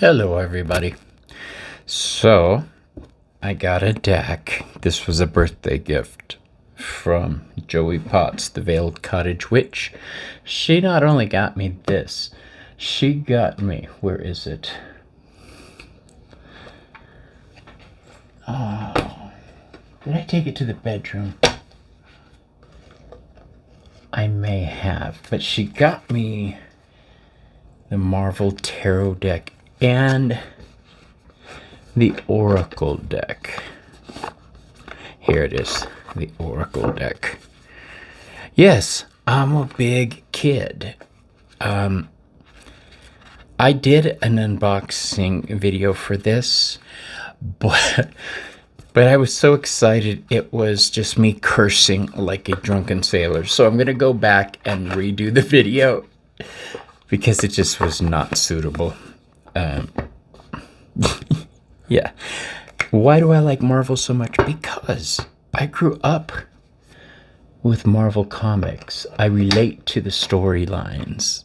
Hello everybody. So I got a deck. This was a birthday gift from Joey Potts, the Veiled Cottage Witch. She not only got me this, she got me, where is it? Oh, did I take it to the bedroom? I may have, but she got me the Marvel Tarot deck and the Oracle deck. Here it is, the Oracle deck. Yes, I'm a big kid. I did an unboxing video for this, but I was so excited it was just me cursing like a drunken sailor. So I'm gonna go back and redo the video because it just was not suitable. Yeah. Why do I like Marvel so much? Because I grew up with Marvel comics. I relate to the storylines.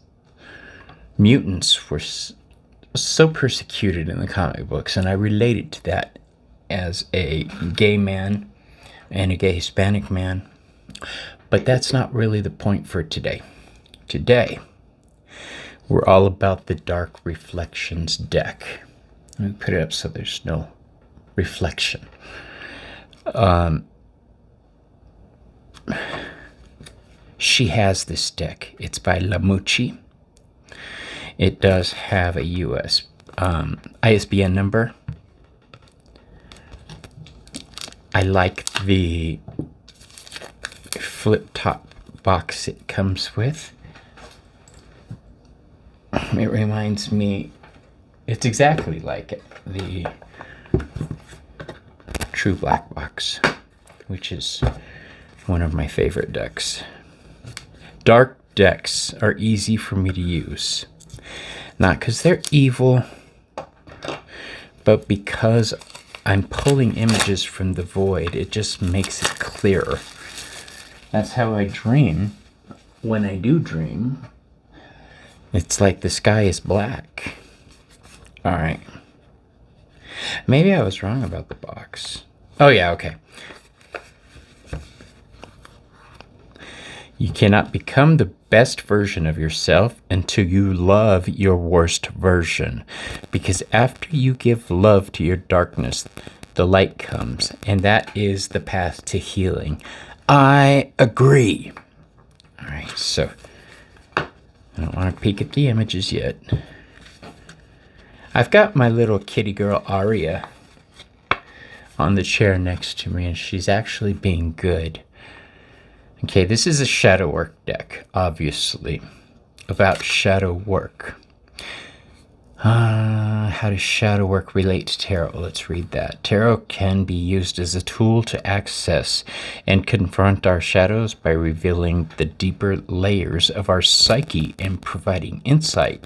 Mutants were so persecuted in the comic books, and I related to that as a gay man and a gay Hispanic man. But that's not really the point for today. Today, we're all about the Dark Reflections deck. Let me put it up so there's no reflection. She has this deck. It's by Lamucci. It does have a US ISBN number. I like the flip top box it comes with. It reminds me, it's exactly like it, the True Black box, which is one of my favorite decks. Dark decks are easy for me to use. Not because they're evil, but because I'm pulling images from the void. It just makes it clearer. That's how I dream. When I do dream, it's like the sky is black. All right. Maybe I was wrong about the box. Oh yeah, okay. You cannot become the best version of yourself until you love your worst version. Because after you give love to your darkness, the light comes, and that is the path to healing. I agree. All right, so I don't want to peek at the images yet. I've got my little kitty girl Aria on the chair next to me, and she's actually being good. Okay, this is a shadow work deck, obviously, about shadow work. How does shadow work relate to tarot? Let's read that. Tarot can be used as a tool to access and confront our shadows by revealing the deeper layers of our psyche and providing insight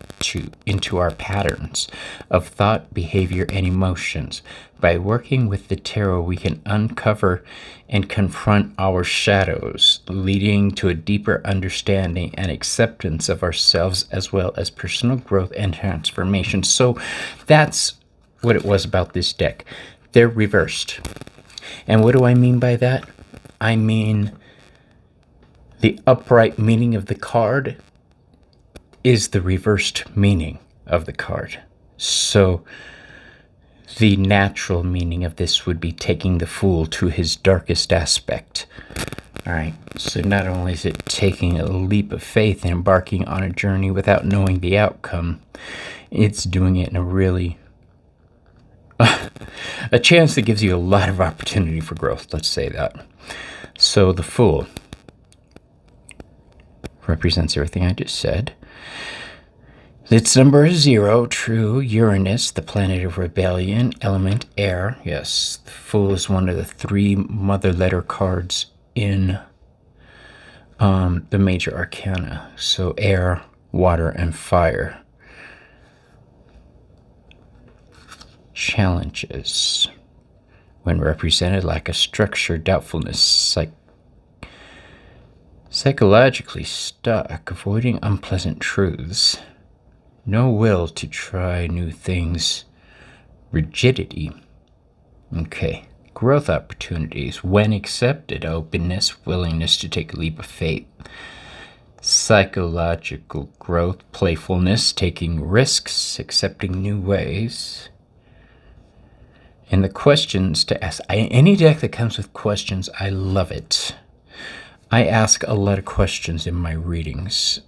into our patterns of thought, behavior, and emotions. By working with the tarot, we can uncover and confront our shadows, leading to a deeper understanding and acceptance of ourselves, as well as personal growth and transformation. So that's what it was about this deck. They're reversed. And what do I mean by that? I mean the upright meaning of the card is the reversed meaning of the card. So the natural meaning of this would be taking the fool to his darkest aspect. All right, so not only is it taking a leap of faith and embarking on a journey without knowing the outcome, it's doing it in a really a chance that gives you a lot of opportunity for growth, let's say that. So the Fool represents everything I just said. Its number is 0, true. Uranus, the planet of rebellion, element air. Yes, the Fool is one of the 3 mother letter cards in the major arcana. So air, water, and fire. Challenges. When represented like a structure, doubtfulness, psychologically stuck, avoiding unpleasant truths. No will to try new things. Rigidity. Okay. Growth opportunities. When accepted, openness, willingness to take a leap of faith. Psychological growth, playfulness, taking risks, accepting new ways. And the questions to ask. Any deck that comes with questions, I love it. I ask a lot of questions in my readings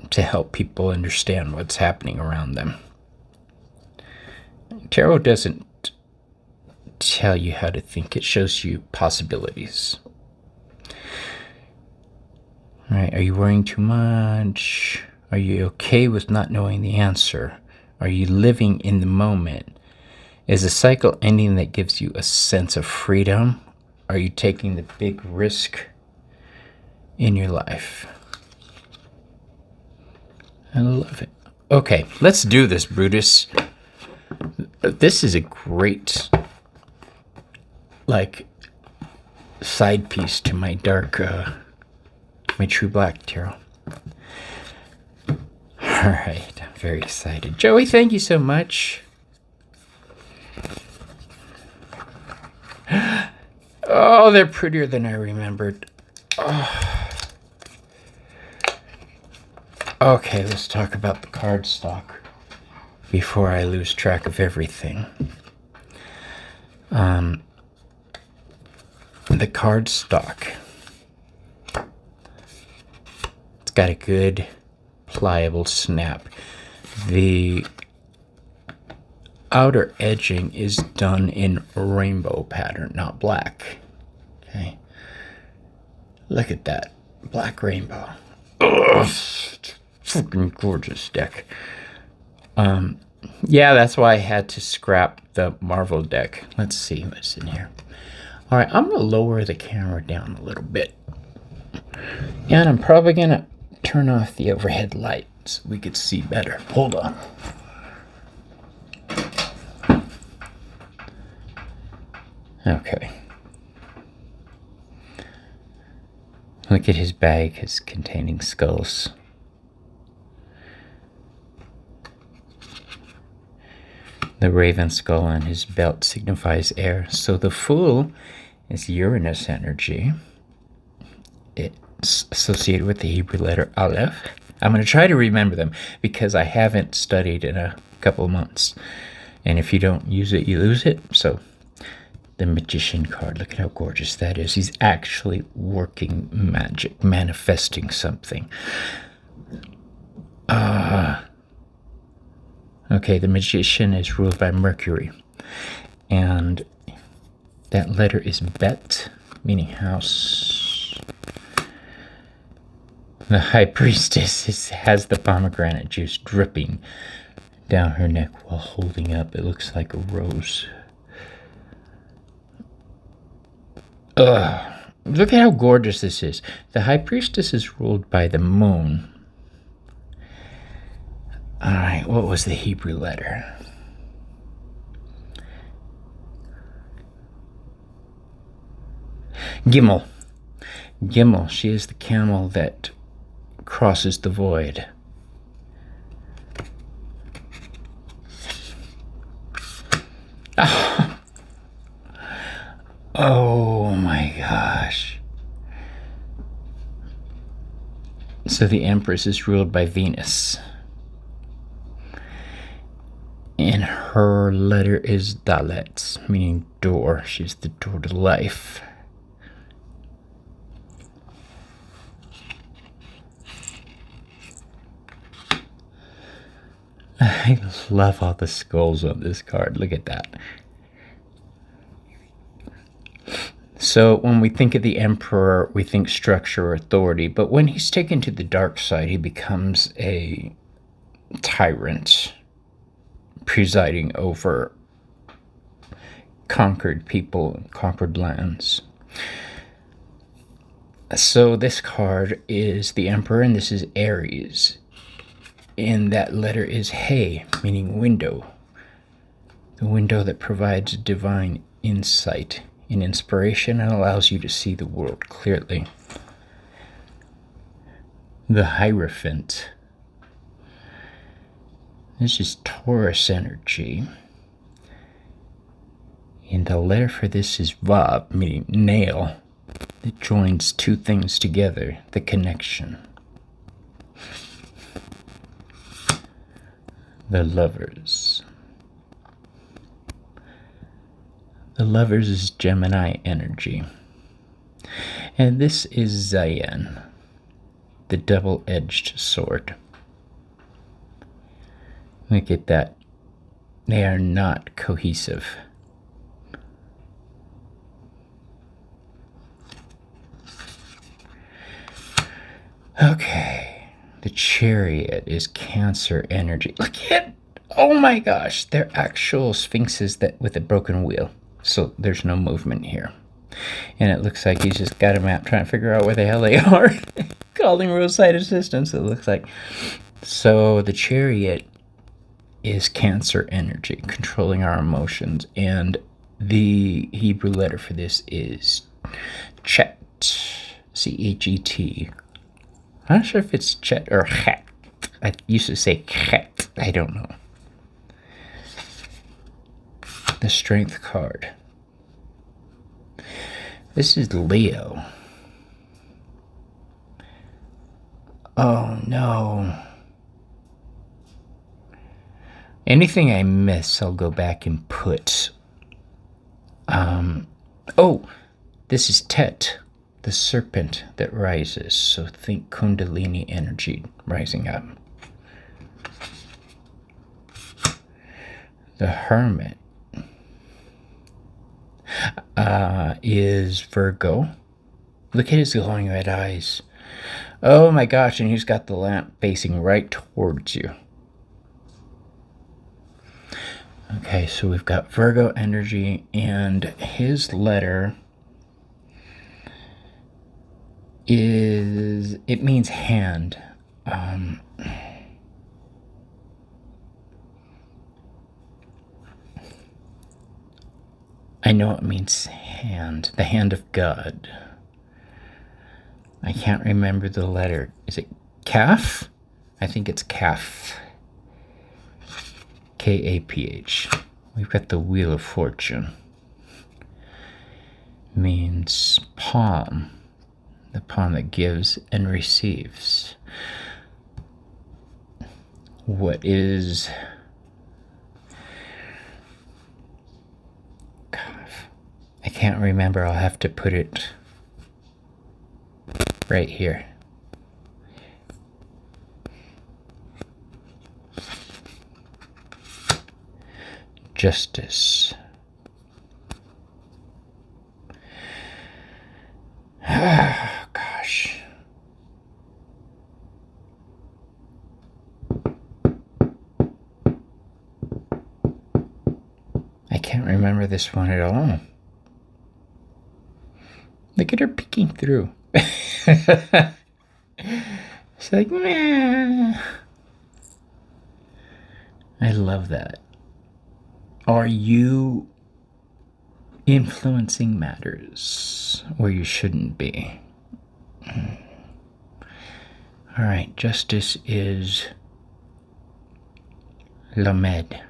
to help people understand what's happening around them. Tarot doesn't tell you how to think. It shows you possibilities. All right, are you worrying too much? Are you okay with not knowing the answer? Are you living in the moment? Is a cycle ending that gives you a sense of freedom? Are you taking the big risk in your life? I love it. Okay, let's do this, Brutus. This is a great, side piece to my dark, my true black tarot. All right, I'm very excited. Joey, thank you so much. Oh, they're prettier than I remembered. Oh. Okay, let's talk about the cardstock before I lose track of everything. The cardstock. It's got a good pliable snap. The outer edging is done in rainbow pattern, not black. Okay. Look at that. Black rainbow. Ugh, fucking gorgeous deck. Yeah, that's why I had to scrap the Marvel deck. Let's see what's in here. All right, I'm going to lower the camera down a little bit. And I'm probably going to turn off the overhead light so we could see better. Hold on. Okay. Look at his bag, it's containing skulls. The raven skull on his belt signifies air. So the Fool is Uranus energy. It's associated with the Hebrew letter Aleph. I'm going to try to remember them because I haven't studied in a couple of months. And if you don't use it, you lose it. So the Magician card, look at how gorgeous that is. He's actually working magic, manifesting something. Okay, the Magician is ruled by Mercury. And that letter is Bet, meaning house. The High Priestess has the pomegranate juice dripping down her neck while holding up. It looks like a rose. Look at how gorgeous this is. The High Priestess is ruled by the moon. All right, what was the Hebrew letter? Gimel. Gimel, she is the camel that crosses the void. Oh my gosh. So the Empress is ruled by Venus. And her letter is Dalet, meaning door. She's the door to life. I love all the skulls on this card. Look at that. So when we think of the Emperor, we think structure or authority. But when he's taken to the dark side, he becomes a tyrant, presiding over conquered people and conquered lands. So this card is the Emperor, and this is Aries. And that letter is He, meaning window. The window that provides divine insight and inspiration and allows you to see the world clearly. The Hierophant, This is Taurus energy. And the letter for this is Vav, meaning nail. It joins two things together, the connection. The Lovers. The Lovers is Gemini energy. And this is Zayen, the double-edged sword. Look at that. They are not cohesive. Okay, the Chariot is Cancer energy. Look at, oh my gosh, they're actual sphinxes that with a broken wheel. So there's no movement here. And it looks like he's just got a map trying to figure out where the hell they are. Calling roadside assistance, it looks like. So the Chariot is Cancer energy, controlling our emotions. And the Hebrew letter for this is Chet, C-H-E-T. I'm not sure if it's Chet or Chet. I used to say Chet. I don't know. The Strength card. This is Leo. Oh no. Anything I miss, I'll go back and put. Oh, this is Tet, the serpent that rises. So think Kundalini energy rising up. The Hermit is Virgo. Look at his glowing red eyes. Oh my gosh, and he's got the lamp facing right towards you. Okay, so we've got Virgo energy, and his letter is, it means hand. I know it means hand, the hand of God. I can't remember the letter. Is it Kaf? I think it's Kaf. K-A-P-H. We've got the Wheel of Fortune. Means palm. The palm that gives and receives. What is... I can't remember. I'll have to put it right here. Justice. Oh, gosh. I can't remember this one at all. Look at her peeking through. It's like, meh. I love that. Are you influencing matters where you shouldn't be? All right, justice is Lamed,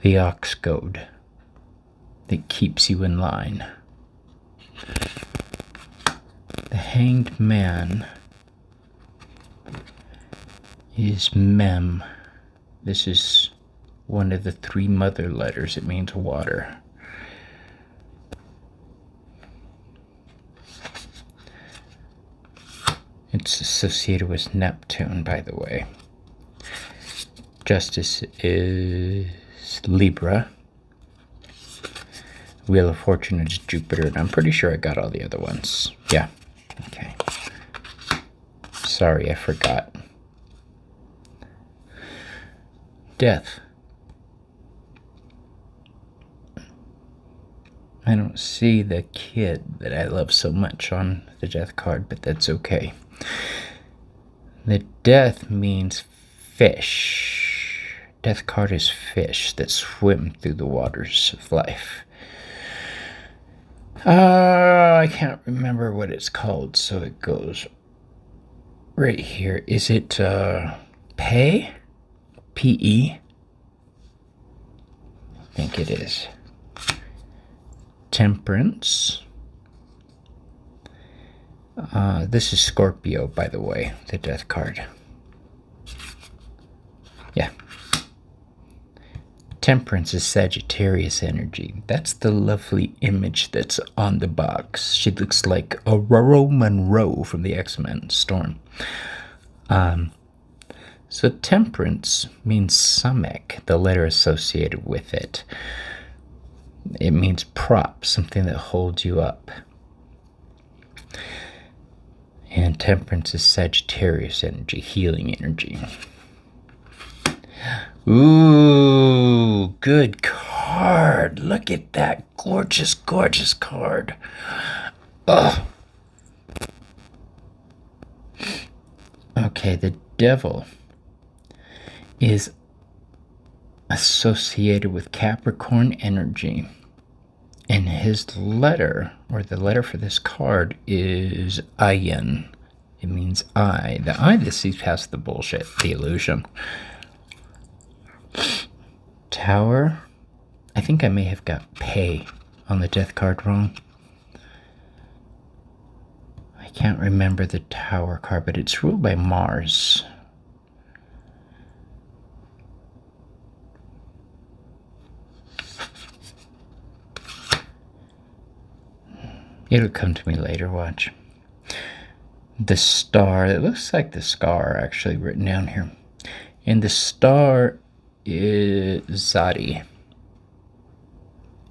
the ox goad that keeps you in line. The Hanged Man is Mem. This is one of the three mother letters. It means water. It's associated with Neptune, by the way. Justice is Libra. Wheel of Fortune is Jupiter, and I'm pretty sure I got all the other ones. Yeah. Okay. Sorry, I forgot. Death. I don't see the kid that I love so much on the death card, but that's okay. The death means fish. Death card is fish that swim through the waters of life. I can't remember what it's called, so it goes right here. Is it Pei? PE. I think it is. Temperance. This is Scorpio, by the way, the death card. Yeah. Temperance is Sagittarius energy. That's the lovely image that's on the box. She looks like Aurora Monroe from the X-Men Storm. So temperance means samek, the letter associated with it. It means prop, something that holds you up. And temperance is Sagittarius energy, healing energy. Ooh, good card. Look at that gorgeous, gorgeous card. Oh. Okay, the devil is associated with Capricorn energy. And his letter, or the letter for this card, is Ayin. It means I. The I that sees past the bullshit, the illusion. Tower. I think I may have got pay on the death card wrong. I can't remember the tower card, but it's ruled by Mars. It'll come to me later, watch. The star, it looks like the star actually written down here. And the star is Zadi.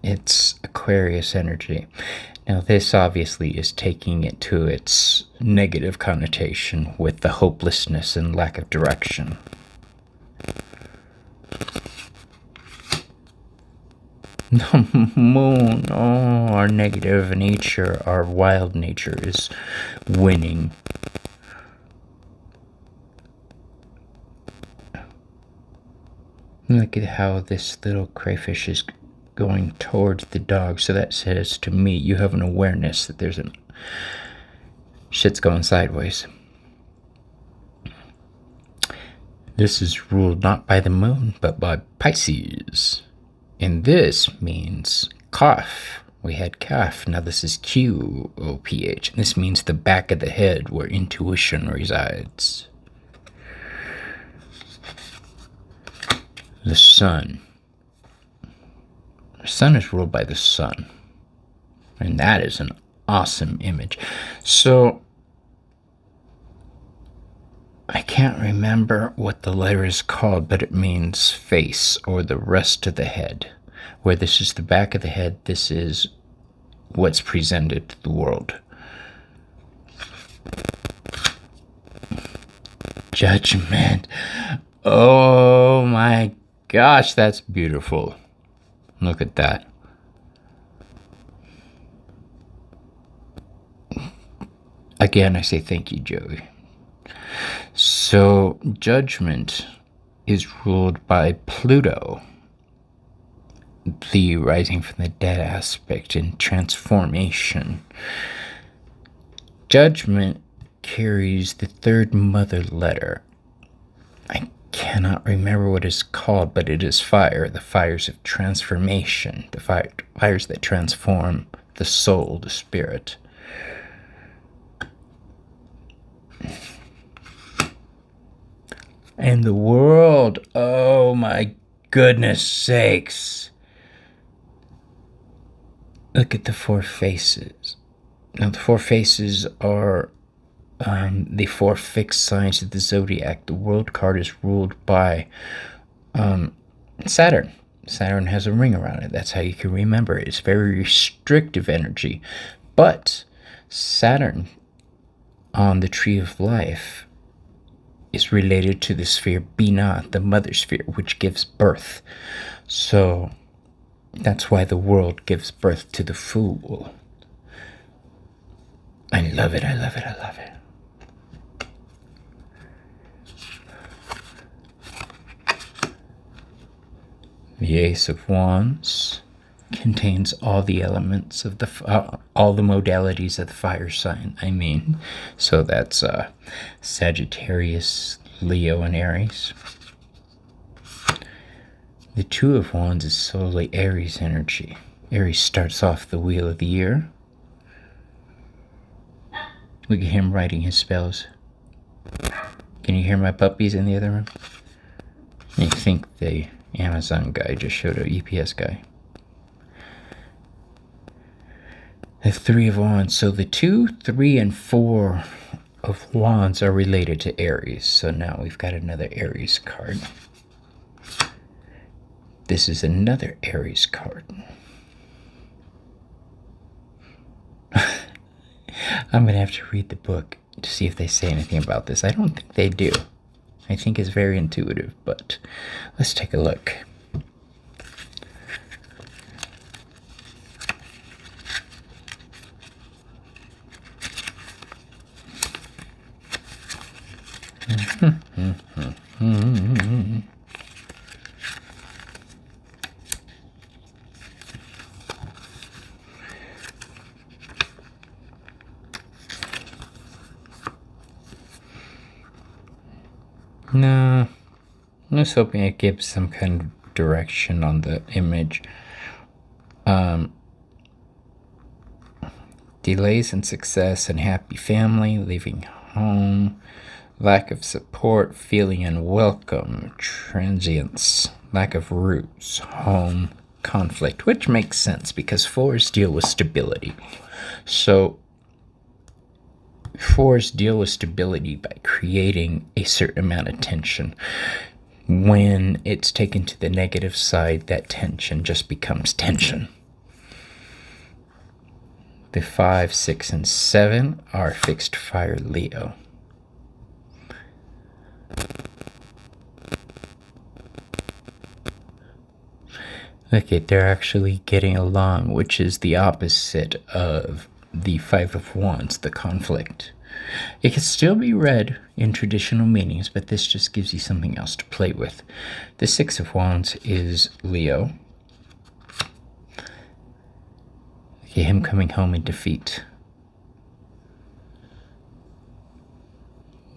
It's Aquarius energy. Now this obviously is taking it to its negative connotation with the hopelessness and lack of direction. The moon, oh, our negative nature, our wild nature is winning. Look at how this little crayfish is going towards the dog. So that says to me, you have an awareness that there's shit's going sideways. This is ruled not by the moon, but by Pisces. And this means cough. We had calf. Now this is QOPH. And this means the back of the head where intuition resides. The sun. The sun is ruled by the sun. And that is an awesome image. So I can't remember what the letter is called, but it means face or the rest of the head. Where this is the back of the head, this is what's presented to the world. Judgment. Oh my gosh, that's beautiful. Look at that. Again, I say thank you, Joey. So, judgment is ruled by Pluto, the rising from the dead aspect and transformation. Judgment carries the third mother letter. I cannot remember what it's called, but it is fire, the fires of transformation, the fires that transform the soul, the spirit. And the world, oh my goodness sakes. Look at the four faces. Now the four faces are the four fixed signs of the zodiac. The world card is ruled by Saturn. Saturn has a ring around it. That's how you can remember it. It's very restrictive energy. But Saturn on the tree of life is related to the sphere Binah, the mother sphere, which gives birth. So that's why the world gives birth to the fool. I love it, I love it, I love it. The Ace of Wands contains all the elements of the all the modalities of the fire sign. So that's Sagittarius, Leo, and Aries. The Two of Wands is solely Aries energy. Aries starts off the wheel of the year. Look at him writing his spells. Can you hear my puppies in the other room? I think the Amazon guy just showed an EPS guy. The Three of Wands. So the 2, 3, and 4 of Wands are related to Aries. So now we've got another Aries card. This is another Aries card. I'm going to have to read the book to see if they say anything about this. I don't think they do. I think it's very intuitive, but let's take a look. No, I was hoping it gives some kind of direction on the image. Delays in success and happy family, leaving home, lack of support, feeling unwelcome, transience, lack of roots, home, conflict, which makes sense because 4s deal with stability. So 4s deal with stability by creating a certain amount of tension. When it's taken to the negative side, that tension just becomes tension. The 5, 6, and 7 are fixed fire Leo. Look at, they're actually getting along, which is the opposite of the 5 of Wands, the conflict. It can still be read in traditional meanings, but this just gives you something else to play with. The 6 of Wands is Leo. Okay, him coming home in defeat.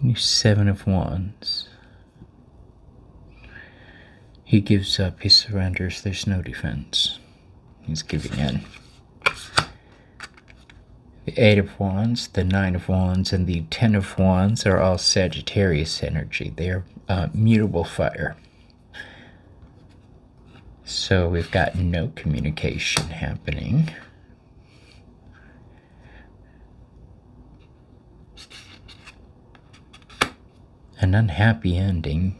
New 7 of Wands. He gives up, he surrenders, there's no defense. He's giving in. The 8 of Wands, the 9 of Wands, and the 10 of Wands are all Sagittarius energy. They are mutable fire. So we've got no communication happening. An unhappy ending.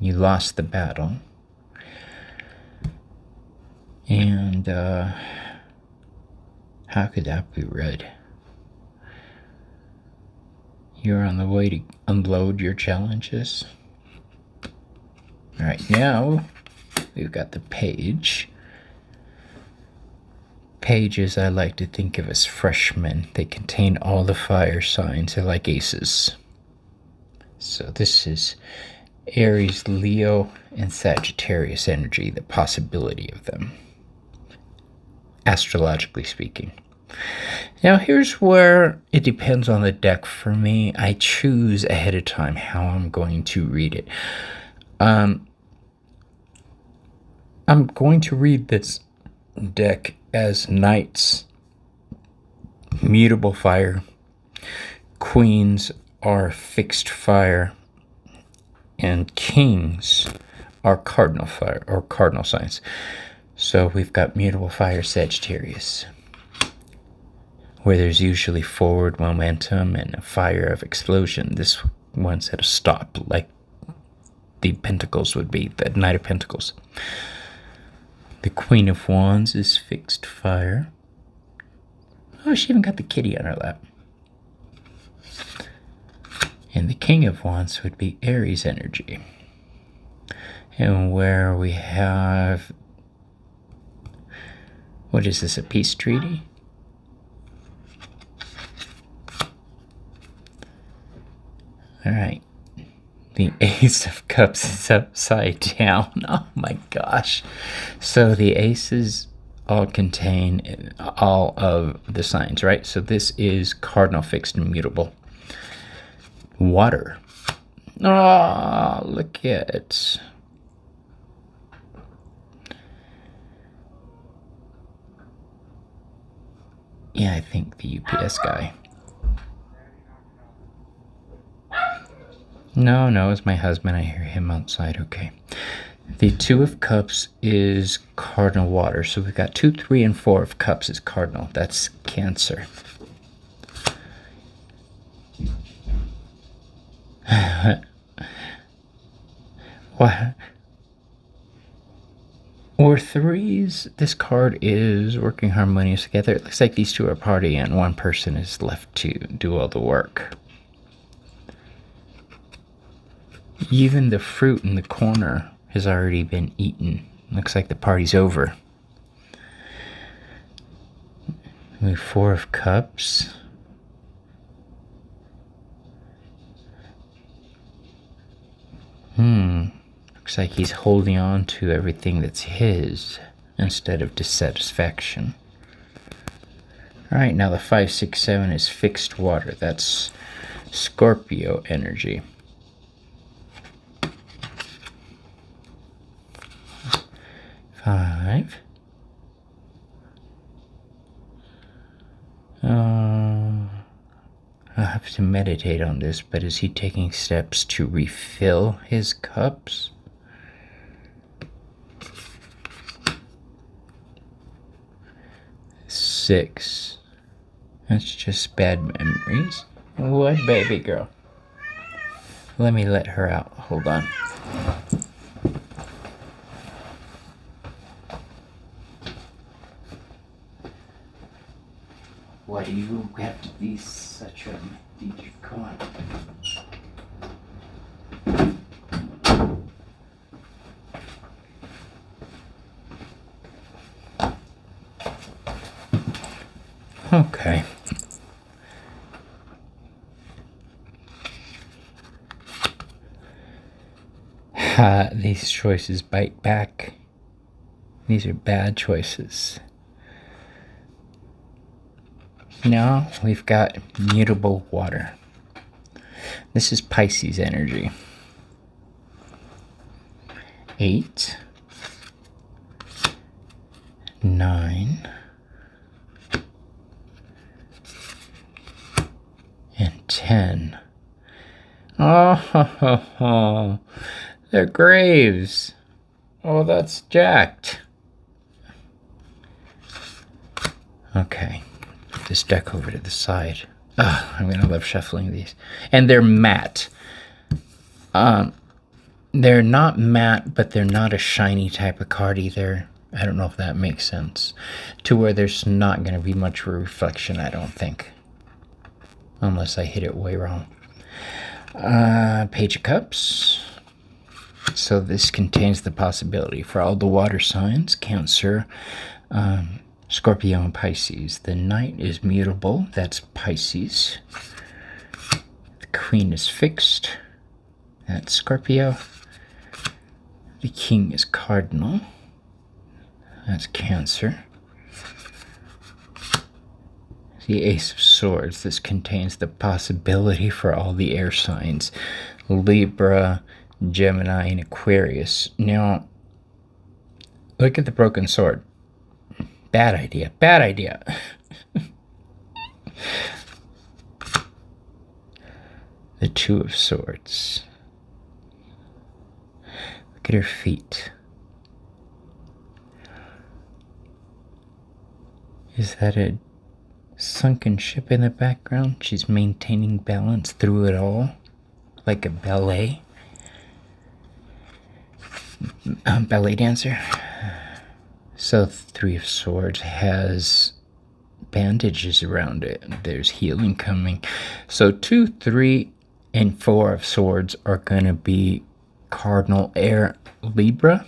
You lost the battle. And how could that be read? You're on the way to unload your challenges. All right, now we've got the page. Pages I like to think of as freshmen. They contain all the fire signs. They're like aces. So this is Aries, Leo, and Sagittarius energy, the possibility of them, astrologically speaking. Now here's where it depends on the deck for me. I choose ahead of time how I'm going to read it. I'm going to read this deck as Knights, mutable fire, Queens are fixed fire, and Kings are cardinal fire or cardinal signs. So we've got mutable fire Sagittarius, where there's usually forward momentum and a fire of explosion. This one's at a stop, like the Pentacles would be, the Knight of Pentacles. The Queen of Wands is fixed fire. Oh, she even got the kitty on her lap. And the King of Wands would be Aries energy. And where we have, what is this, a peace treaty? All right. The Ace of Cups is upside down. Oh my gosh. So the aces all contain all of the signs, right? So this is cardinal, fixed, and mutable. Water. Oh, look at it. Yeah, I think the UPS guy. No, it's my husband. I hear him outside. Okay. The Two of Cups is cardinal water. So we've got 2, 3, and 4 of Cups is cardinal. That's Cancer. What? Or threes, this card is working harmonious together. It looks like these two are partying and one person is left to do all the work. Even the fruit in the corner has already been eaten. Looks like the party's over. We have 4 of Cups. Looks like he's holding on to everything that's his instead of dissatisfaction. Alright, now the 5, 6, 7 is fixed water. That's Scorpio energy. Five. I'll have to meditate on this, but is he taking steps to refill his cups? Six. That's just bad memories. What, baby girl? Let me let her out. Hold on. Why do you have to be such a teacher? Come on. Okay. These choices bite back. These are bad choices. Now we've got mutable water. This is Pisces energy. 8, 9, and 10. Oh, they're graves. Oh, that's jacked. Okay. This deck over to the side. I'm gonna love shuffling these. And they're matte. They're not matte, but they're not a shiny type of card either. I don't know if that makes sense. To where there's not gonna be much of a reflection, I don't think. Unless I hit it way wrong. Page of Cups. So this contains the possibility for all the water signs, Cancer, Scorpio, and Pisces. The Knight is mutable. That's Pisces. The Queen is fixed. That's Scorpio. The King is cardinal. That's Cancer. The Ace of Swords. This contains the possibility for all the air signs. Libra, Gemini, and Aquarius. Now, look at the broken sword. Bad idea. Bad idea. The Two of Swords. Look at her feet. Is that a sunken ship in the background? She's maintaining balance through it all. Like a ballet. Ballet dancer. So 3 of Swords has bandages around it. There's healing coming. So 2, 3, and 4 of Swords are going to be cardinal air Libra.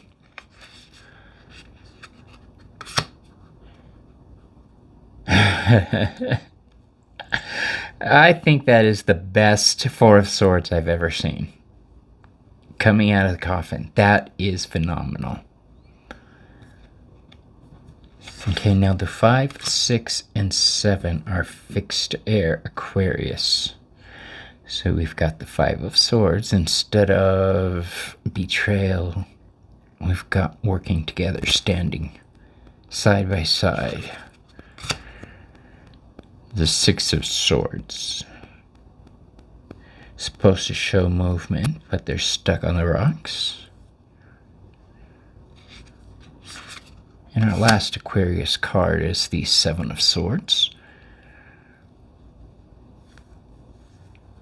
I think that is the best 4 of Swords I've ever seen. Coming out of the coffin. That is phenomenal. Okay, now the 5, 6, and 7 are fixed air Aquarius. So we've got the 5 of Swords. Instead of betrayal, we've got working together, standing side by side. The Six of Swords. Supposed to show movement, but they're stuck on the rocks. And our last Aquarius card is the Seven of Swords.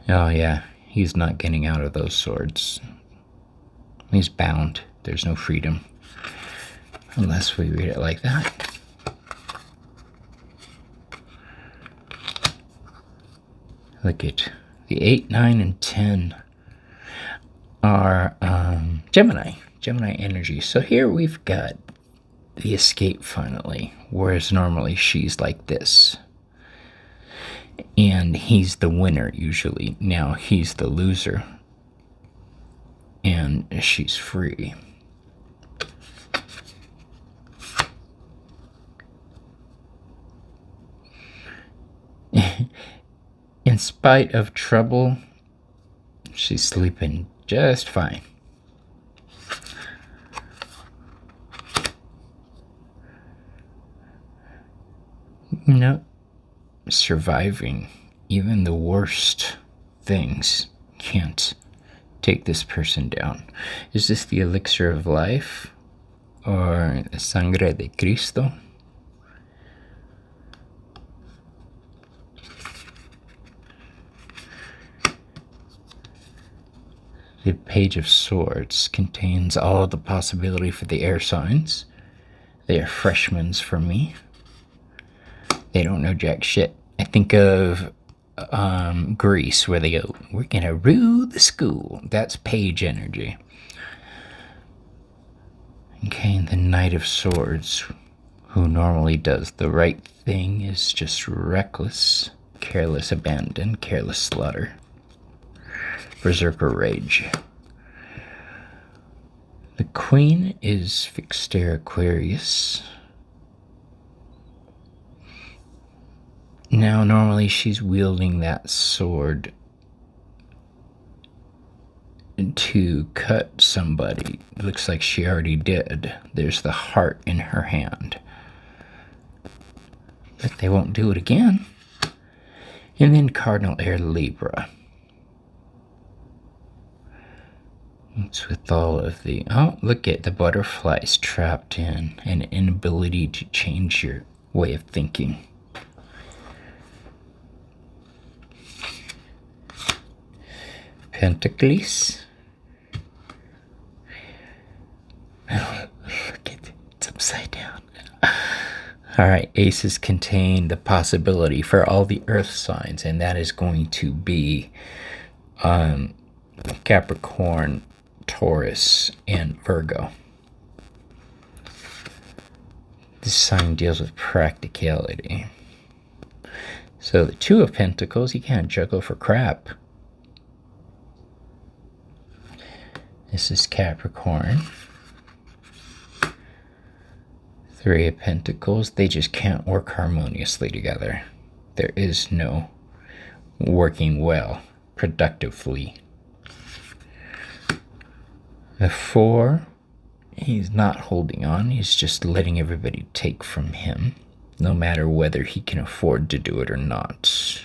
Oh yeah, he's not getting out of those swords. He's bound. There's no freedom. Unless we read it like that. Look at the 8, 9, and 10 are Gemini energy. So here we've got the escape finally, whereas normally she's like this. And he's the winner usually. Now he's the loser. And she's free. In spite of trouble, she's sleeping just fine. No, surviving even the worst things can't take this person down. Is this the elixir of life or sangre de Cristo? The Page of Swords contains all the possibility for the air signs. They are freshmen for me. They don't know jack shit. I think of Greece, where they go, we're gonna rule the school. That's Page energy. Okay, and the Knight of Swords, who normally does the right thing, is just reckless, careless abandon, careless slaughter. Berserker Rage. The Queen is Fixter Aquarius. Now, normally she's wielding that sword to cut somebody. It looks like she already did. There's the heart in her hand. But they won't do it again. And then Cardinal Air Libra. It's with all of the... Oh, look at the butterflies trapped in an inability to change your way of thinking. Pentacles. Oh, look at it. It's upside down. Alright, aces contain the possibility for all the earth signs, and that is going to be Capricorn, Taurus, and Virgo. This sign deals with practicality. So the Two of Pentacles, you can't juggle for crap. This is Capricorn. Three of Pentacles, they just can't work harmoniously together. There is no working well, productively. The Four, he's not holding on, he's just letting everybody take from him, no matter whether he can afford to do it or not.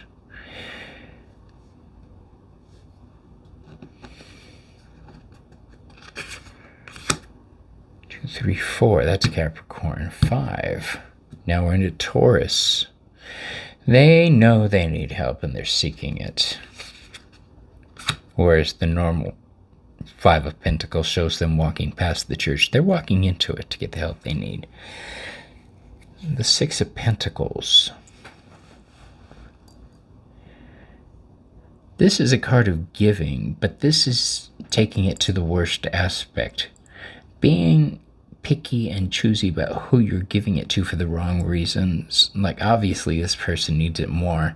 2, 3, 4, that's Capricorn. 5. Now we're into Taurus. They know they need help and they're seeking it. Whereas the normal 5 of Pentacles shows them walking past the church. They're walking into it to get the help they need. The 6 of Pentacles. This is a card of giving, but this is taking it to the worst aspect. Being picky and choosy about who you're giving it to for the wrong reasons. Like, obviously this person needs it more,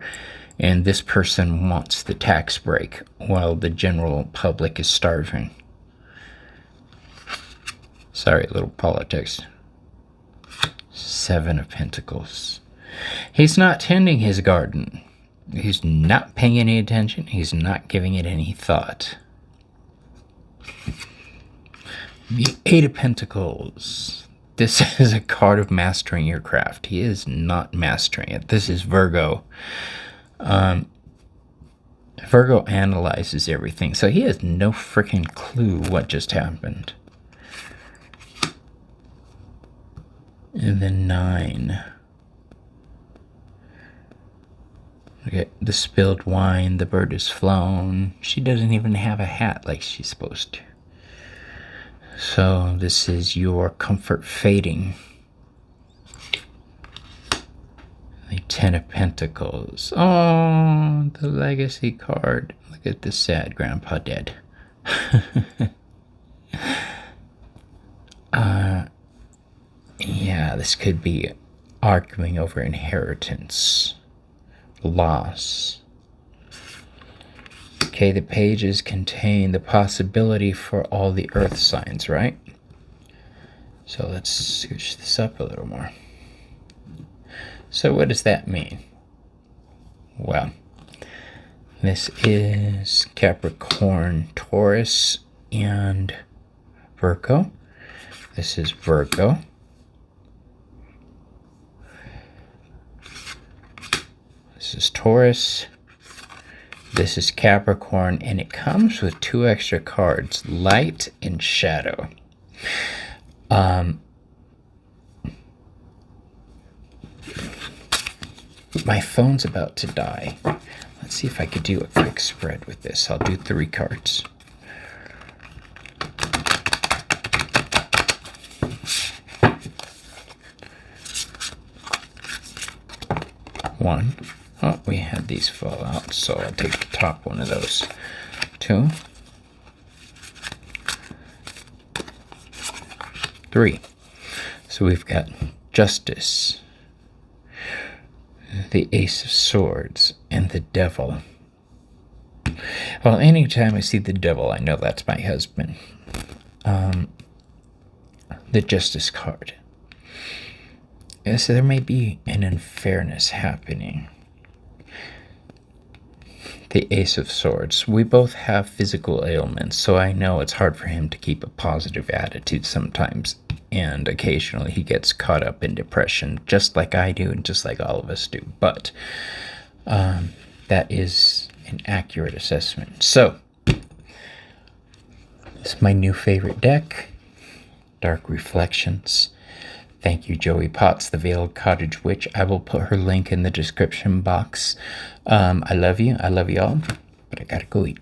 and this person wants the tax break while the general public is starving. Sorry, a little politics. 7 of Pentacles. He's not tending his garden. He's not paying any attention. He's not giving it any thought. The 8 of Pentacles. This is a card of mastering your craft. He is not mastering it. This is Virgo. Virgo analyzes everything, so he has no freaking clue what just happened. And then 9. Okay, the spilled wine, the bird is flown. She doesn't even have a hat like she's supposed to. So this is your comfort fading. The 10 of Pentacles. Oh, the legacy card. Look at the sad grandpa dead. Yeah, this could be arguing over inheritance, loss. Okay, the pages contain the possibility for all the earth signs, right? So let's scooch this up a little more. So what does that mean? Well, this is Capricorn, Taurus, and Virgo. This is Virgo. This is Taurus. This is Capricorn, and it comes with 2 extra cards, light and shadow. My phone's about to die. Let's see if I could do a quick spread with this. I'll do 3 cards. One. Oh, we had these fall out, so I'll take the top one of those. 2. 3. So we've got Justice, the Ace of Swords, and the Devil. Well, anytime I see the Devil, I know that's my husband. The Justice card. So there may be an unfairness happening. The Ace of Swords. We both have physical ailments, so I know it's hard for him to keep a positive attitude sometimes. And occasionally he gets caught up in depression, just like I do and just like all of us do. But that is an accurate assessment. So, this is my new favorite deck, Dark Reflections. Thank you, Joey Potts, the Veiled Cottage Witch. I will put her link in the description box. I love you. I love y'all. But I gotta go eat.